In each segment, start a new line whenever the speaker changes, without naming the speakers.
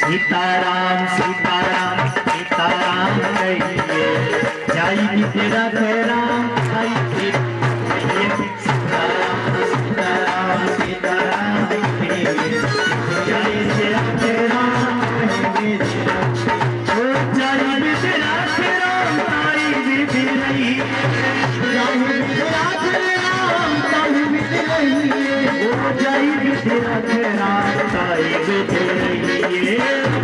सीताराम सीताराम सीताराम कहिए, जाई तेरा राम आई कहिए। सीताराम सीताराम सीताराम कहिए, जाई तेरा राम कहिए। ओ जाई तेरा राम आई बिधि रही, जाई तेरा राम आई बिधि रही। ओ जाई तेरा राम आई बिधि रही,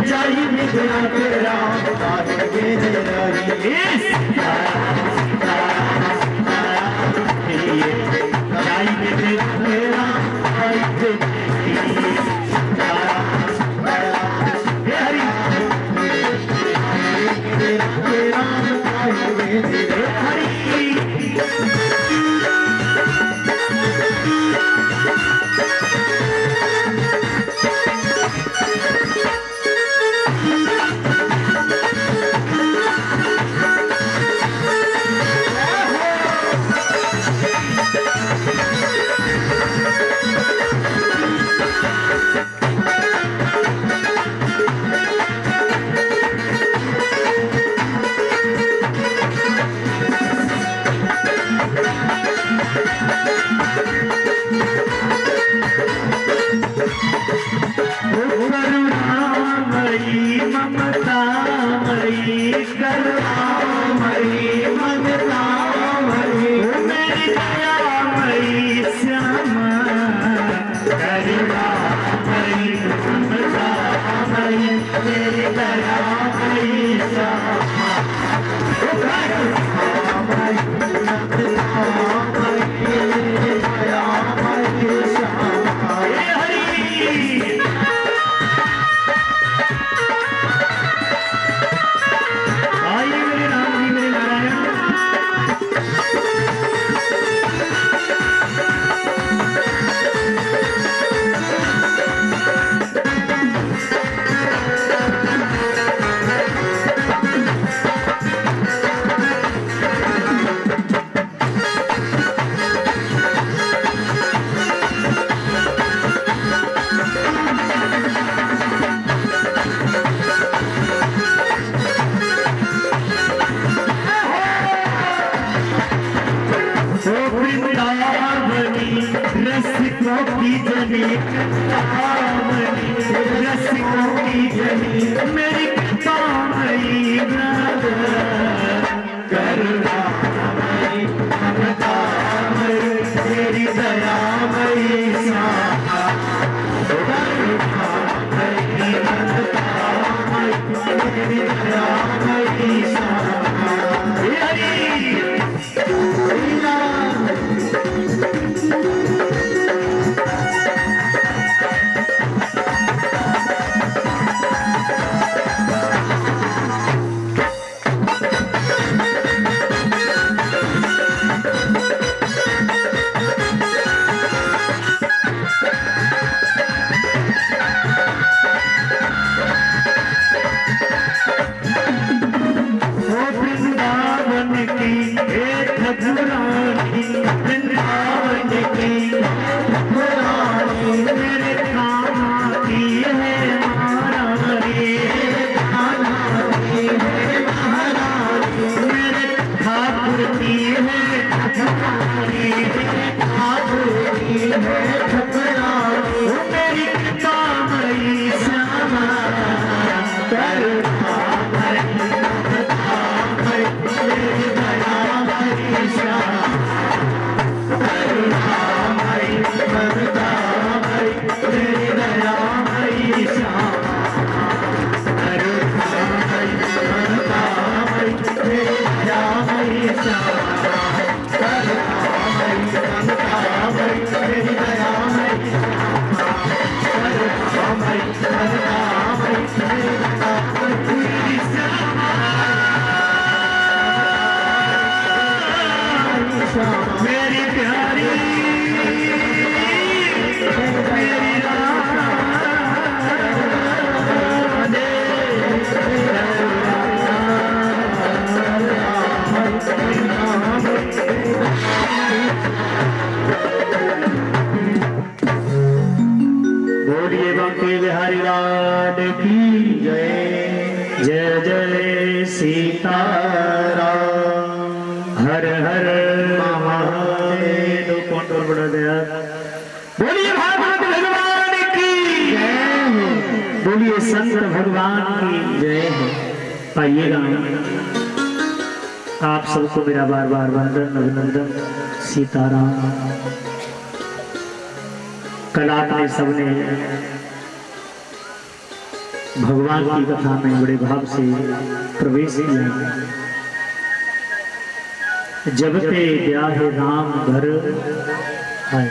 जाई तेरा राम आई बिधि रही। सीताराम सीताराम सीताराम कहिए, जाई तेरा राम आई बिधि रही। सीताराम सीताराम हे हरि तेरा राम आई बिधि रही। करुणामयी ममतामयी करुणामयी ममतामयी मेरी दयामयी श्यामा, करुणामयी ममतामयी मेरी दयामयी श्यामा। करुणामयी ममतामयी मेरी दयामयी श्यामा। हे हरि रसिकों की जनी कामनी, रसिकों की जनी मेरी कामनी करुणामयी ममतामयी मेरी दयामयी श्यामा। करुणामयी ममतामयी मेरी दयामयी श्यामा। हे हरि ठकुरानी वृंदावन की ठकुरानी मेरे खाना की है महारानी, खाना की है महारानी मेरे ठाकुर की है ठकुरानी, ठाकुर की है ठकुरानी मेरी कामयी श्यामा। करुणामयी ममतामयी मेरी दयामयी श्यामा। करुणामयी ममतामयी मेरी दयामयी श्यामा। करुणामयी ममतामयी मेरी दयामयी श्यामा। करुणामयी ममतामयी मेरी दयामयी श्यामा। करुणामयी ममतामयी मेरी दयामयी जय।
जय जय सीताराम। हर हर महादेव। कौन टोल बड़ा दया। बोलिए भागवत भगवान की
जय हो।
बोलिए संत भगवान की
जय हो।
आइएगा आप सबको मेरा बार बार वंदन अभिनंदन सीताराम। कल आपने सबने भगवान की कथा में बड़े भाव से प्रवेश किया। जब ते ब्याह राम घर आए।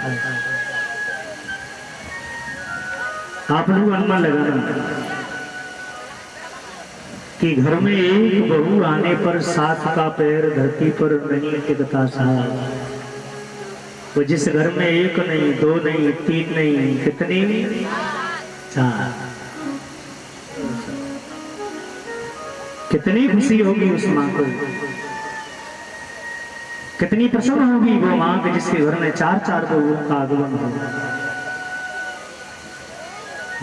आप लोग अनुमान लगाना कि घर में एक बहू आने पर सात का पैर धरती पर नहीं टिकता साहब। वो जिस घर में एक नहीं, दो नहीं, तीन नहीं, कितनी चार। कितनी खुशी होगी उस माँ को, कितनी प्रसन्न होगी वो माँ के जिसके घर में चार चार बहुओं का आगमन हो।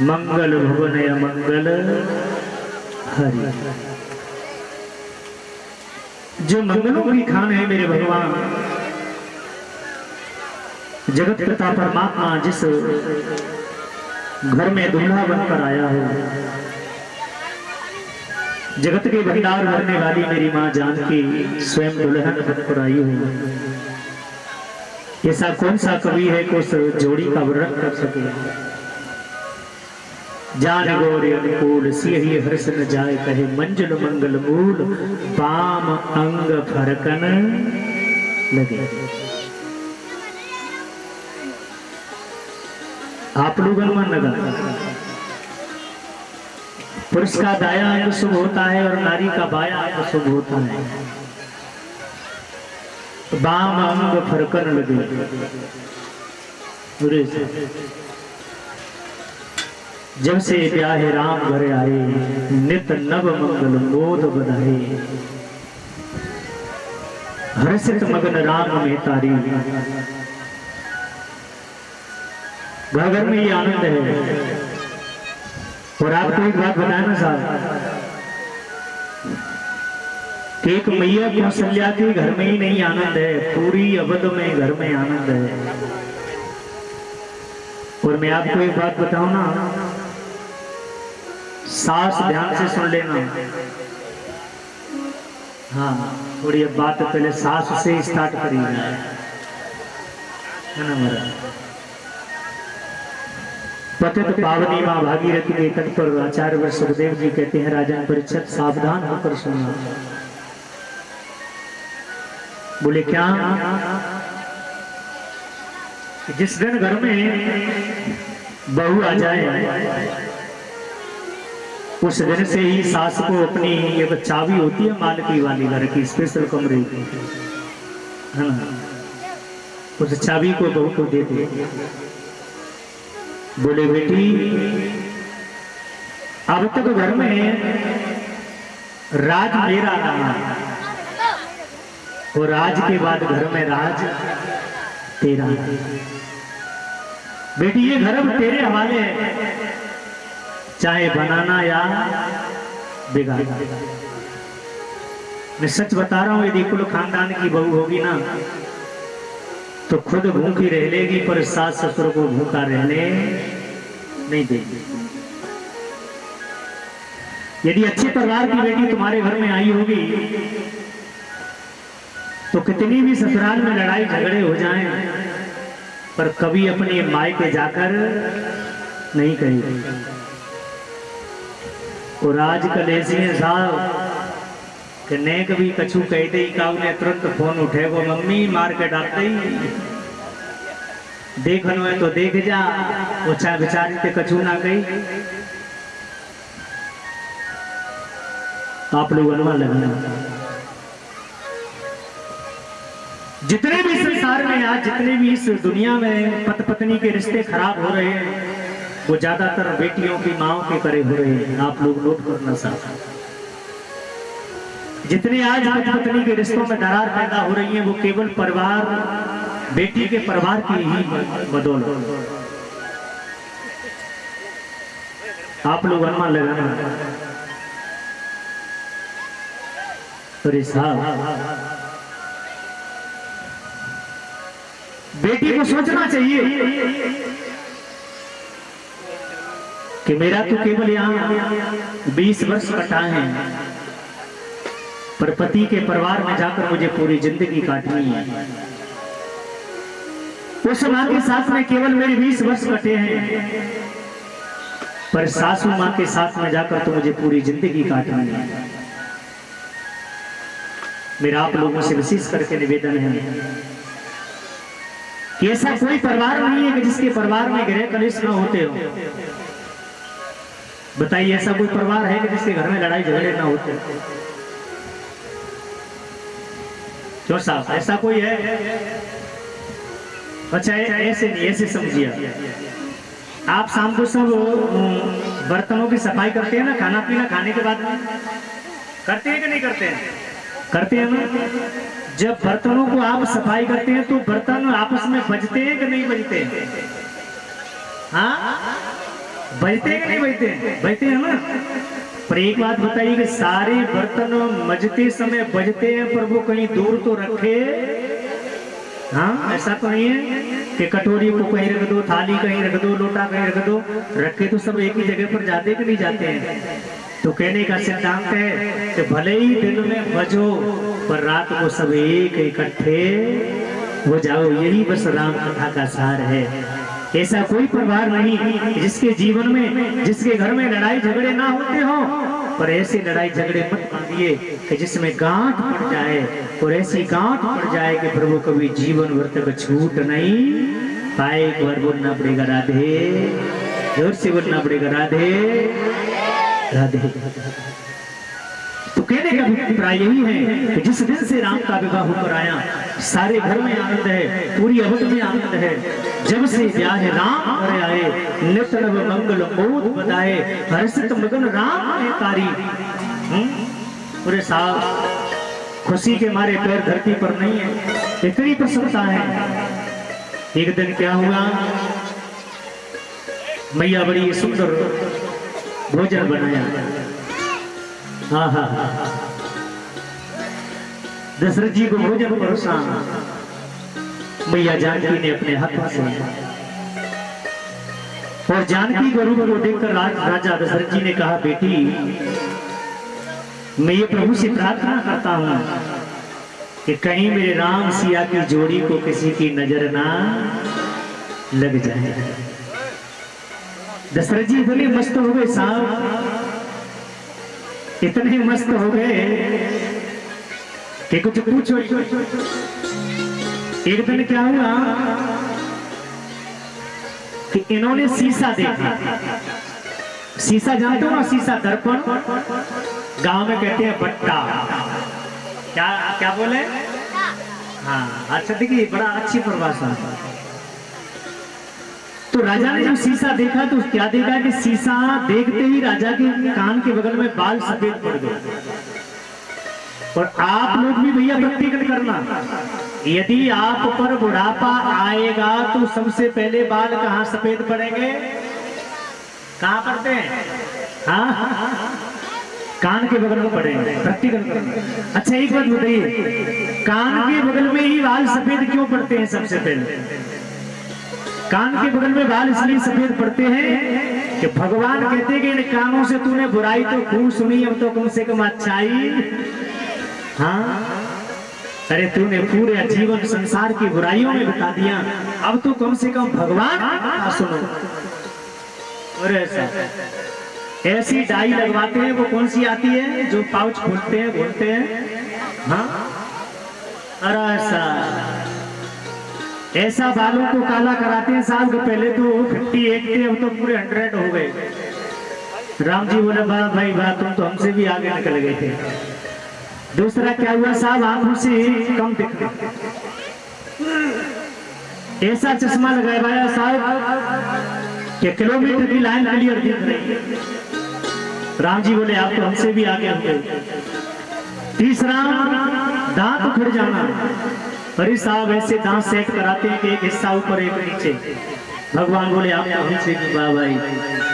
मंगल भवन अमंगल हरि। जो मंगलों की खान है मेरे भगवान जगत पिता परमात्मा, जिस घर में दूल्हा बनकर आया हो, जगत के भंडार भरने वाली मेरी माँ जानकी स्वयं दुल्हन बनकर आई हो। ऐसा कौन सा कवि है को उस जोड़ी का वर्णन कर सके। जान गौरी अनुकूल सियहि हर्ष न जाए कहे, मंजुल मंगल मूल बाम अंग फरकन लगे। आप लोग अनुमान लगा। पुरुष का दाया अंग शुभ होता है और नारी का बाया अंग शुभ होता है। बाम अंग फरकन लगे। जब से ब्याहे राम घर आए, नित नव मंगल मोद बधाए। हर्षित मगन राम में तारी। घर में ये आनंद है। और आपको एक बात बताया ना साहब कि एक मैया कौशल्या के घर में ही नहीं आनंद है, पूरी अवध में घर में आनंद है। और मैं आपको एक बात बताऊं ना, सास ध्यान से सुन लेना। हाँ थोड़ी अब बात पहले सास से स्टार्ट करी है ना मेरा। पतित पावनी मां भागीरथी के तट पर आचार्य व सुखदेव जी कहते हैं, राजन परीक्षित सावधान होकर सुनना। बोले क्या? जिस दिन घर में बहू आ जाए उस दिन से ही सास को अपनी एक चाबी होती है मालकी वाली घर की, स्पेशल कमरे की, है ना, उस चाबी को बहू को दे दे। बोले बेटी अब तक घर में राज मेरा रहा और राज के बाद घर में राज तेरा। बेटी ये घर अब तेरे हवाले है, चाहे बनाना या बिगाड़ना। मैं सच बता रहा हूं, यदि कुल खानदान की बहू होगी ना तो खुद भूखी रह लेगी पर सास ससुर को भूखा रहने नहीं देगी। यदि अच्छे परिवार की बेटी तुम्हारे घर में आई होगी तो कितनी भी ससुराल में लड़ाई झगड़े हो जाएं पर कभी अपने मायके जाकर नहीं कहेगी। और आजकल ऐसी है साहब कि ने कभी कछु कह दे ने तुरंत फोन उठे वो मम्मी मार के डालते ही देखनो है तो देख जा, वो चाहे बेचारी ते कछु ना गई। आप लोग अनुमान लगाना। जितने भी संसार में आज, जितने भी इस दुनिया में पति पत्नी के रिश्ते खराब हो रहे हैं वो ज्यादातर बेटियों की माओ के करे हो रहे हैं। आप लोग नोट करना साथ। जितने आज पति पत्नी के रिश्तों में दरार पैदा हो रही है वो केवल परिवार, बेटी के परिवार की ही बदौलत। आप लोग अनुमान लगाना। अरे साहब, बेटी को सोचना चाहिए कि मेरा तो केवल यहाँ 20 वर्ष कटा है, पर पति के परिवार में जाकर मुझे पूरी जिंदगी काटनी है। उस माँ के साथ में केवल मेरे 20 वर्ष कटे हैं, पर सासू माँ के साथ में जाकर तो मुझे पूरी जिंदगी काटनी है। मेरा आप लोगों से विशेष करके निवेदन है कि ऐसा कोई परिवार नहीं है कि जिसके परिवार में गृह कलेश न होते हो। बताइए, ऐसा कोई परिवार है कि जिसके घर में लड़ाई झगड़े ना होते? क्यों साहब, ऐसा कोई है? अच्छा, ऐसे नहीं, ऐसे समझिए। आप शाम को सब बर्तनों की सफाई करते हैं ना, खाना पीना खाने के बाद करते हैं कि नहीं करते हैं? करते हैं ना। जब बर्तनों को आप सफाई करते हैं तो बर्तन आपस में बजते हैं कि नहीं बजते हैं? हाँ, बजते हैं कि नहीं बजते हैं? बजते हैं ना। पर एक बात बताइए कि सारे बर्तन मजते समय बजते हैं, पर वो कहीं दूर तो रखे? हाँ, ऐसा तो नहीं है कि कटोरी को कहीं रख दो, थाली कहीं रख दो, लोटा कहीं रख दो, रखे तो सब एक ही जगह पर जाते कि नहीं जाते हैं? तो कहने का सिद्धांत है कि भले ही दिन में बजो, पर रात को सब एक इकट्ठे हो जाओ। यही बस राम कथा का सार है। ऐसा कोई परिवार नहीं जिसके जीवन में, जिसके घर में लड़ाई झगड़े ना होते हो, पर ऐसे लड़ाई झगड़े मत मांगिए कि जिसमें गांठ पड़ जाए, और ऐसी गांठ पड़ जाए कि प्रभु कभी जीवन भर तक छूट नहीं पाए। एक बार बोलना पड़ेगा राधे, जोर से बोलना पड़ेगा राधे राधे। तो कहने का अभिप्राय यही है कि जिस दिन से राम का विवाह होकर आया, सारे घर में आनंद है, पूरी अवध में आनंद है। जब से ब्याह राम घर आए, नित्य नव मंगल मोद बताए, हर्षित मगन राम ने तारी। पूरे साहब खुशी के मारे पैर धरती पर नहीं है, इतनी प्रसन्नता है। एक दिन क्या हुआ, मैया बड़ी सुंदर भोजन बनाया। हाँ हाँ, दशरथ जी को भोजन परोसा मैया जानकी ने अपने हाथों से, और जानकी के रूप को देखकर राजा दशरथ जी ने कहा, बेटी मैं ये प्रभु से प्रार्थना करता हूं कि कहीं मेरे राम सिया की जोड़ी को किसी की नजर ना लग जाए। दशरथ जी इतने मस्त हो गए साहब, इतने मस्त हो गए कि कुछ पूछो। एक दिन क्या हुआ कि इन्होंने शीशा देखा। शीशा जानते हो ना, शीशा दर्पण, गांव में कहते हैं बट्टा। क्या क्या बोले? हाँ, अच्छा देखिए, बड़ा अच्छी परिभाषा। तो राजा ने जब शीशा देखा तो क्या देखा कि शीशा देखते ही राजा के कान के बगल में बाल सफेद पड़ गए। और आप लोग भी भैया व्यक्तिगत करना, यदि आप पर बुढ़ापा आएगा तो सबसे पहले बाल कहाँ सफेद पड़ेंगे? कहाँ पड़ते हैं? हाँ, कान के बगल में पड़ेंगे। व्यक्तिगत करना। अच्छा एक बात बताइए, कान के बगल में ही बाल सफेद क्यों पड़ते हैं? सबसे पहले कान के बगल में बाल इसलिए सफेद पड़ते हैं कि भगवान कहते हैं कि इन कानों से तूने बुराई तो खूब सुनी, अब तो कम से कम अच्छाई। हाँ, अरे तूने पूरे जीवन संसार की बुराइयों में बिता दिया, अब तो कम से कम भगवान सुनो। और ऐसी डाई लगवाते हैं, वो कौन सी आती है जो पाउच खोलते हैं, बोलते हैं? हाँ, अरे ऐसा बालों को काला कराते हैं। साल के पहले तो 58 थे, अब तो पूरे 100 हो गए। राम जी बोले, वाह भाई वाह, तुम तो हमसे भी आगे निकल गए थे। दूसरा क्या हुआ साहब, आंखों से कम दिखते, ऐसा चश्मा लगाया साहब कि किलोमीटर की लाइन क्लियर दिख रही। राम जी बोले, आप तो हमसे भी आगे हो गए। तीसरा, दांत उखड़ जाना। अरे साहब ऐसे दांत सेट कराते हैं कि एक हिस्सा ऊपर एक नीचे। भगवान बोले, आप तो हमसे भी वाह भाई।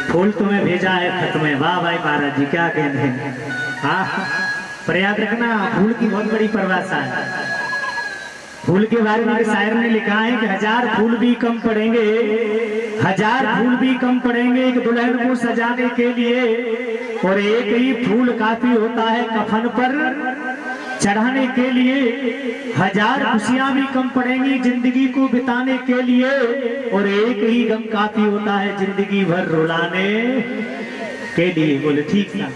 फूल तुम्हें भेजा है खत में। वाह भाई महाराज जी क्या कहते हैं। हाँ पर याद रखना फूल की बहुत बड़ी परिभाषा है। फूल के बारे में शायर ने लिखा है कि 1000 फूल भी कम पड़ेंगे, 1000 फूल भी कम पड़ेंगे एक दुल्हन को सजाने के लिए, और एक ही फूल काफी होता है कफन पर चढ़ाने के लिए। 1000 खुशियां भी कम पड़ेंगी जिंदगी को बिताने के लिए, और एक ही गम काफी होता है जिंदगी भर रुलाने के लिए। बोले ठीक था।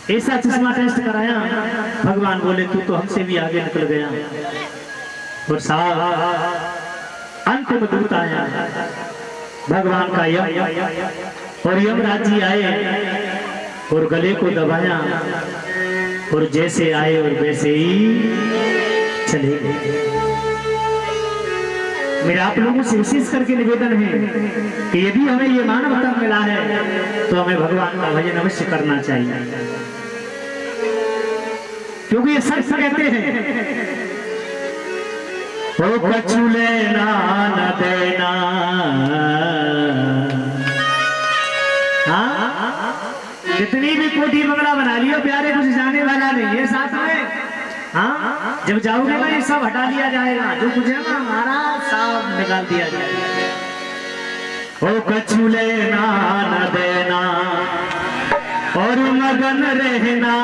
ऐसा चश्मा टेस्ट कराया, भगवान बोले तू तो हमसे भी आगे निकल गया। और साहब अंतिम दूत आया भगवान का यम, और यमराज जी आए और गले को दबाया, और जैसे आए और वैसे ही चले गए। मेरा आप लोगों से विशेष करके निवेदन है कि यदि हमें ये मानव तन मिला है तो हमें भगवान का भजन अवश्य करना चाहिए, क्योंकि ये सच कहते हैं ओ कछु लेना न देना। हाँ जितनी भी कोठी बंगला बना लियो प्यारे कुछ जाने वाला नहीं है साथ में। हाँ जब जाओगे ना ये सब हटा लिया जाएगा, जो कुछ है ना हमारा सब निकाल दिया जाएगा। ओ कछु लेना न देना और मगन रहना।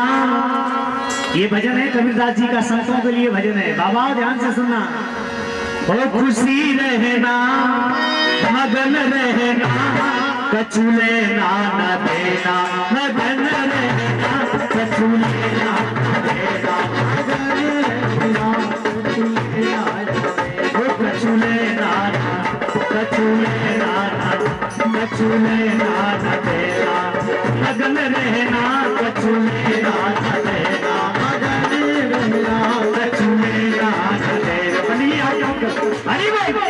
ये भजन है कबीरदास जी का, संतों के लिए भजन है। बाबा ध्यान से सुनना। ओ खुशी रहना मगन रहना, कछु लेना न देना, मगन रहना कछु लेना न देना, कछु लेना कछु लेना कछु लेना न देना, मगन रहना कछु लेना न देना, कछु लेना न देना। बनिए हरी भाई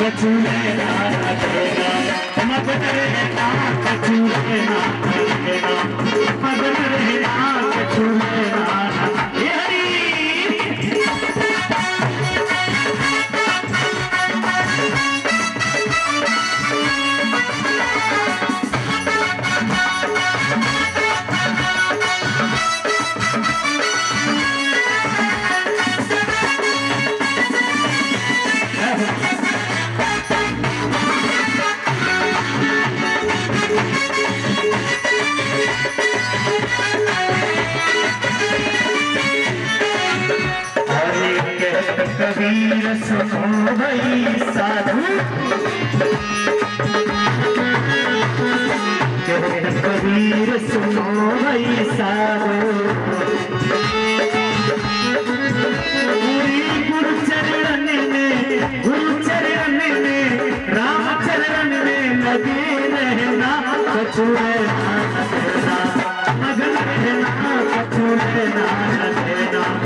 कछु लेना न देना, मगन रहना कछु लेना न देना, मगन रहना कछु लेना न देना। कबीर सुनो भई साधु, कबीर सुनो भई साधु, गुरु चरण में राम चरण में लगे रहना, कछु रहना मगन रहना कछु रहना।